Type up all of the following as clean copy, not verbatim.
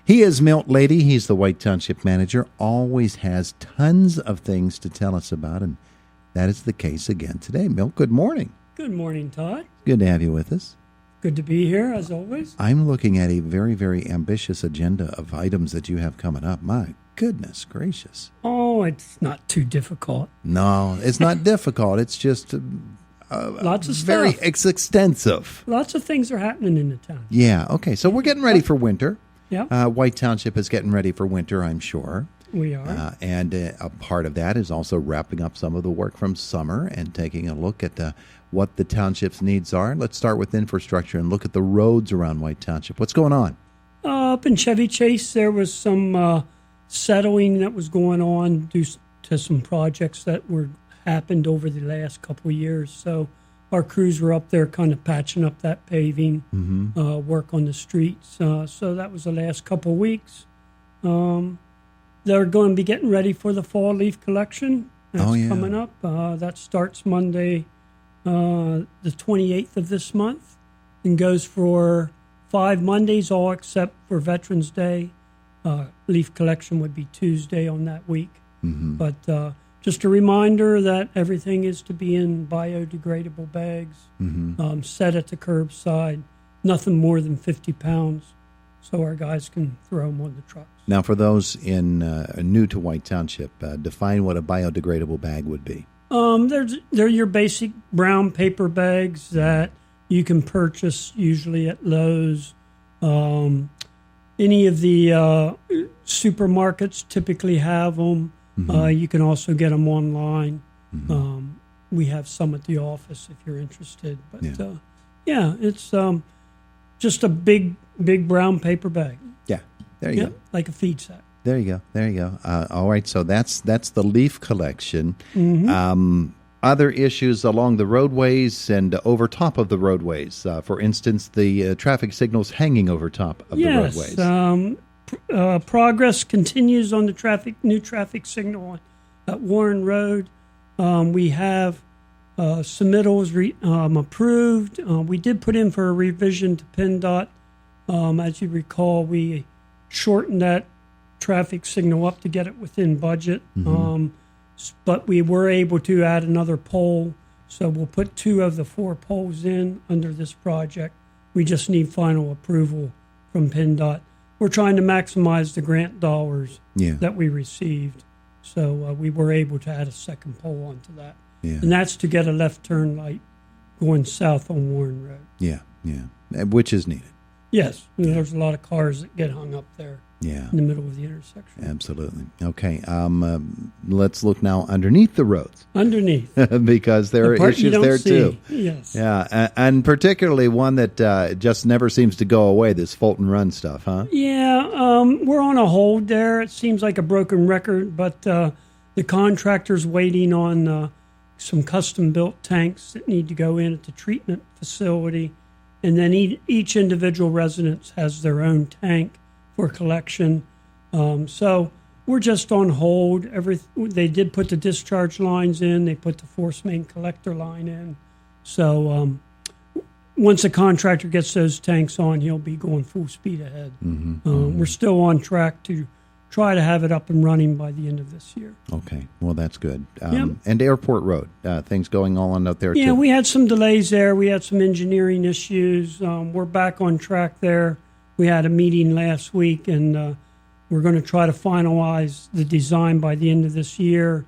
He is Milt Lady. He's the White Township Manager. Always has tons of things to tell us about, and that is the case again today. Milt, good morning. Good morning, Todd. Good to have you with us. Good to be here, as always. I'm looking at a very, very ambitious agenda of items that you have coming up. My goodness gracious. Oh, it's not too difficult. No, it's not difficult. It's just Lots of very stuff. extensive. Lots of things are happening in the town. Yeah, okay. So we're getting ready for winter. Yeah, White Township is getting ready for winter, I'm sure. we are. And a part of that is also wrapping up some of the work from summer and taking a look at what the township's needs are. Let's start with infrastructure and look at the roads around White Township. What's going on? Up in Chevy Chase, there was some settling that was going on due to some projects that happened over the last couple of years. So our crews were up there kind of patching up that paving, work on the streets. So that was the last couple of weeks. They're going to be getting ready for the fall leaf collection. That's coming up. That starts Monday, the 28th of this month, and goes for 5 Mondays, all except for Veterans Day. Leaf collection would be Tuesday on that week. But just a reminder that everything is to be in biodegradable bags, set at the curbside, nothing more than 50 pounds, so our guys can throw them on the trucks. Now, for those new to White Township, define what a biodegradable bag would be. They're your basic brown paper bags that you can purchase usually at Lowe's. Any of the supermarkets typically have them. You can also get them online. We have some at the office if you're interested. But it's just a big brown paper bag. Yeah, there you go. Like a feed sack. There you go. All right, so that's the leaf collection. Other issues along the roadways and over top of the roadways. For instance, the traffic signals hanging over top of the roadways. Progress continues on the new traffic signal at Warren Road. We have submittals approved. We did put in for a revision to PennDOT. As you recall, we shortened that traffic signal up to get it within budget. But we were able to add another pole, so we'll put 2 of the 4 poles in under this project. We just need final approval from PennDOT. We're trying to maximize the grant dollars that we received, so we were able to add a second pole onto that. And that's to get a left turn light going south on Warren Road. Which is needed. Yes, there's a lot of cars that get hung up there in the middle of the intersection. Absolutely. Okay, let's look now underneath the roads. Underneath. Because there are issues there too. Yes. Yeah, and particularly one that just never seems to go away, this Fulton Run stuff, huh? Yeah, we're on a hold there. It seems like a broken record, but the contractor's waiting on some custom-built tanks that need to go in at the treatment facility. And then each individual residence has their own tank for collection. So we're just on hold. They did put the discharge lines in. They put the force main collector line in. So once a contractor gets those tanks on, he'll be going full speed ahead. We're still on track to try to have it up and running by the end of this year. Okay, well, that's good. And Airport Road, things going on out there too? Yeah, we had some delays there. We had some engineering issues. We're back on track there. We had a meeting last week, and we're going to try to finalize the design by the end of this year,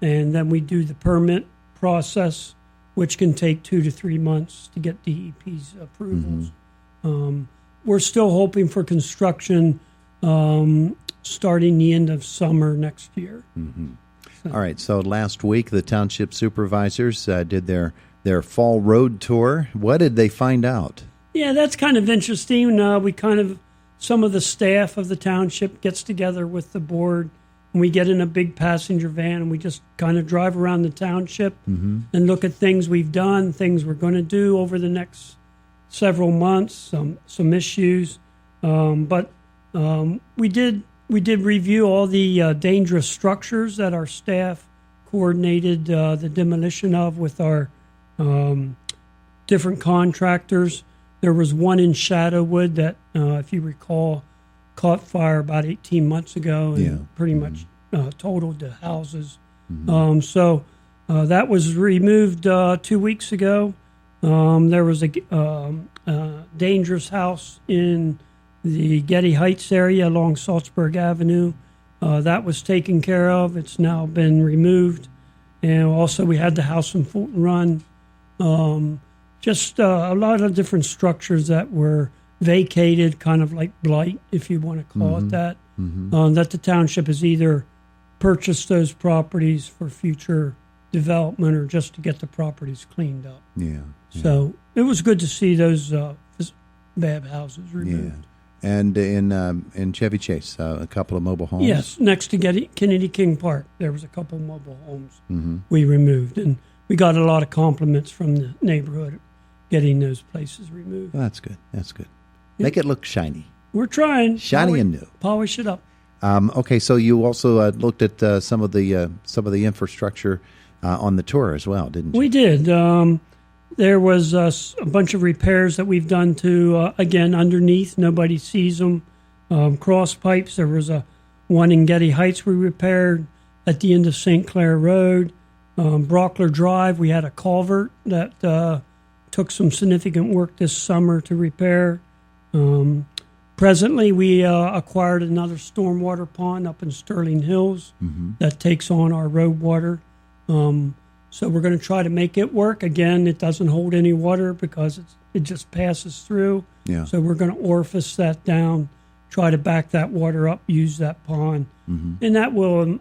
and then we do the permit process, which can take 2 to 3 months to get DEP's approvals. We're still hoping for construction starting the end of summer next year. All right, so last week the township supervisors did their fall road tour. What did they find out? Yeah, that's kind of interesting. Some of the staff of the township gets together with the board, and we get in a big passenger van, and we just kind of drive around the township and look at things we've done, things we're going to do over the next several months, some issues. But we did review all the dangerous structures that our staff coordinated the demolition of with our different contractors. There was one in Shadowwood that, if you recall, caught fire about 18 months ago and Yeah. pretty much totaled the houses. So that was removed 2 weeks ago. There was a dangerous house in the Getty Heights area along Salzburg Avenue. That was taken care of. It's now been removed. And also we had the house in Fulton Run. Just a lot of different structures that were vacated, kind of like blight, if you want to call it that, that the township has either purchased those properties for future development or just to get the properties cleaned up. Yeah. So it was good to see those bad houses removed. Yeah. And in Chevy Chase, a couple of mobile homes. Yes, next to Kennedy King Park, there was a couple of mobile homes we removed, and we got a lot of compliments from the neighborhood getting those places removed. Well, that's good. That's good. Make it look shiny. We're trying. Shiny and new. Polish it up. Okay, so you also looked at some of the infrastructure on the tour as well, didn't you? We did. There was a bunch of repairs that we've done to, again, underneath. Nobody sees them. Cross pipes. There was one in Getty Heights we repaired at the end of St. Clair Road. Brockler Drive, we had a culvert that took some significant work this summer to repair. Presently, we acquired another stormwater pond up in Sterling Hills that takes on our road water. So we're going to try to make it work. Again, it doesn't hold any water because it just passes through. Yeah. So we're going to orifice that down, try to back that water up, use that pond. And that will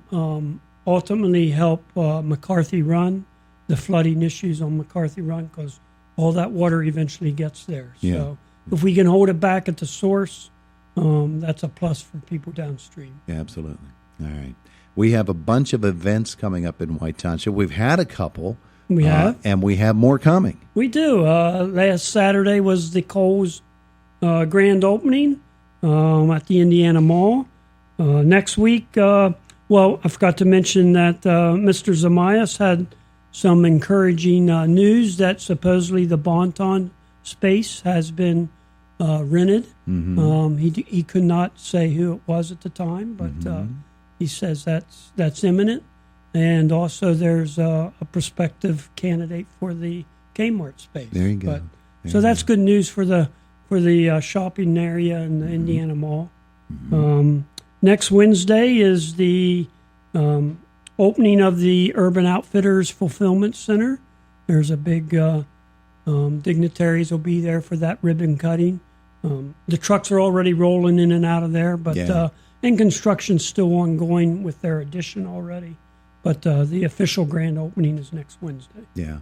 ultimately help McCarthy Run, the flooding issues on McCarthy Run, because all that water eventually gets there. Yeah. So if we can hold it back at the source, that's a plus for people downstream. Yeah, absolutely. All right. We have a bunch of events coming up in White Township. We've had a couple. We have. And we have more coming. We do. Last Saturday was the Kohl's grand opening at the Indiana Mall. Next week, I forgot to mention that Mr. Zamias had some encouraging news that supposedly the Bonton space has been rented. He could not say who it was at the time, but he says that's imminent. And also there's a prospective candidate for the Kmart space. There you go. So that's good news for the shopping area in the Indiana Mall. Next Wednesday is the opening of the Urban Outfitters Fulfillment Center. There's a big dignitaries will be there for that ribbon cutting. The trucks are already rolling in and out of there, but and construction's still ongoing with their addition already. But the official grand opening is next Wednesday. Yeah.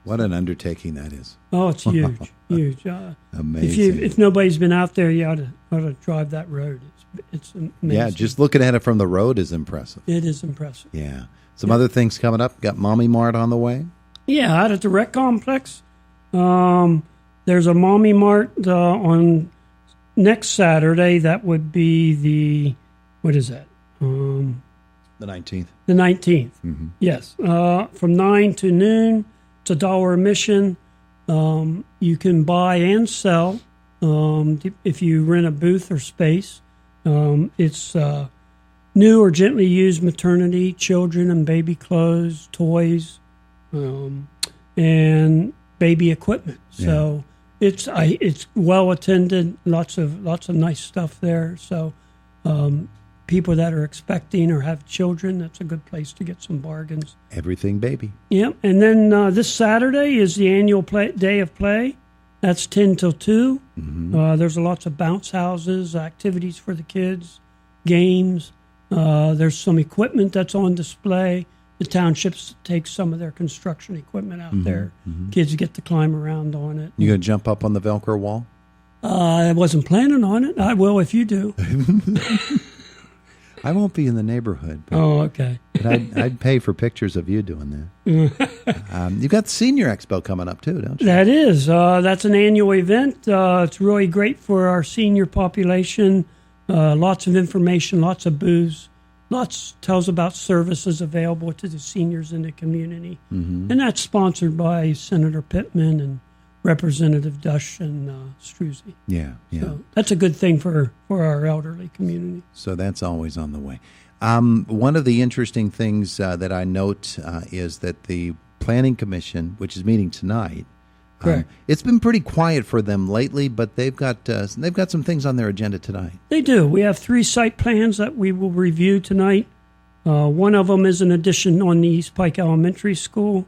What an undertaking that is. Oh, it's huge, huge. Amazing. If nobody's been out there, you ought to drive that road. It's amazing. Yeah, just looking at it from the road is impressive. It is impressive. Yeah. Some other things coming up. Got Mommy Mart on the way? Yeah, out at the Rec Complex. There's a Mommy Mart on next Saturday. That would be what is that? The 19th. The 19th. Yes. From 9 to noon. It's $1 admission. You can buy and sell if you rent a booth or space. It's new or gently used maternity, children and baby clothes, toys, and baby equipment. So it's well attended. Lots of nice stuff there. So people that are expecting or have children, that's a good place to get some bargains. Everything baby. Yep. And then this Saturday is the annual day of play. That's 10 till 2. There's lots of bounce houses, activities for the kids, games. There's some equipment that's on display. The townships take some of their construction equipment out there. Kids get to climb around on it. You going to jump up on the Velcro wall? I wasn't planning on it. I will if you do. I won't be in the neighborhood. But, okay. But I'd pay for pictures of you doing that. You've got the Senior Expo coming up too, don't you? That is. That's an annual event. It's really great for our senior population. Lots of information, lots of booths. Tells about services available to the seniors in the community. And that's sponsored by Senator Pittman and Representative Dush and Struzzi. Yeah. So that's a good thing for our elderly community. So that's always on the way. One of the interesting things that I note is that the Planning Commission, which is meeting tonight, Correct. It's been pretty quiet for them lately, but they've got some things on their agenda tonight. They do. We have 3 site plans that we will review tonight. One of them is an addition on the East Pike Elementary School.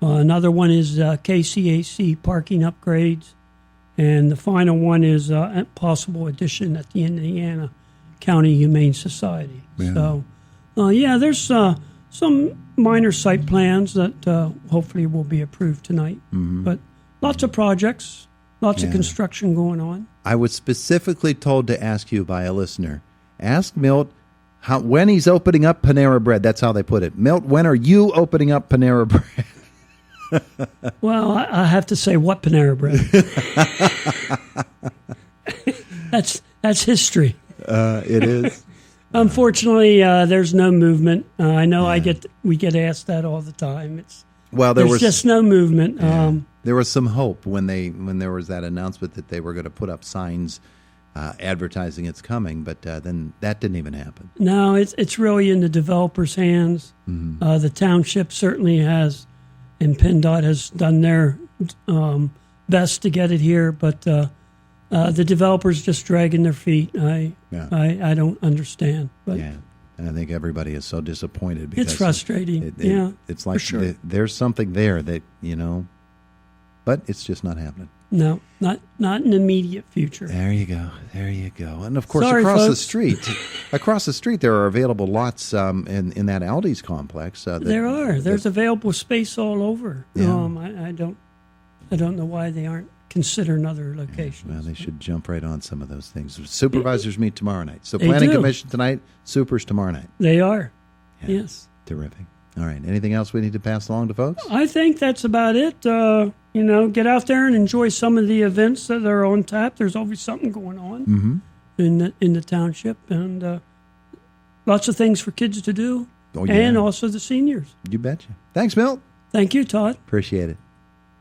Another one is KCAC parking upgrades. And the final one is a possible addition at the Indiana County Humane Society. Yeah. So, there's some minor site plans that hopefully will be approved tonight. Mm-hmm. But lots of projects, lots of construction going on. I was specifically told to ask you by a listener. Ask Milt when he's opening up Panera Bread. That's how they put it. Milt, when are you opening up Panera Bread? Well, I have to say, what Panera Bread? That's history. It is. Unfortunately, there's no movement. I know we get asked that all the time. There's just no movement. Yeah. There was some hope when there was that announcement that they were going to put up signs advertising it's coming, but then that didn't even happen. No, it's really in the developers' hands. Mm-hmm. The township certainly has, and PennDOT has done their best to get it here, but the developers just dragging their feet. I don't understand. But yeah, and I think everybody is so disappointed because it's frustrating. It's like sure. There's something there that but it's just not happening. No, not in the immediate future. There you go. And of course, Sorry, across folks. the street, there are available lots in that Aldi's complex. There's available space all over. Yeah. I don't know why they aren't considering other locations. Well, they should jump right on some of those things. Supervisors meet tomorrow night. So They Planning do. Commission tonight, supers tomorrow night. They are. Yeah. Yes. Terrific. All right. Anything else we need to pass along to folks? I think that's about it. Get out there and enjoy some of the events that are on tap. There's always something going on in the township, and lots of things for kids to do, Oh, yeah. and also the seniors. You betcha. Thanks, Milt. Thank you, Todd. Appreciate it.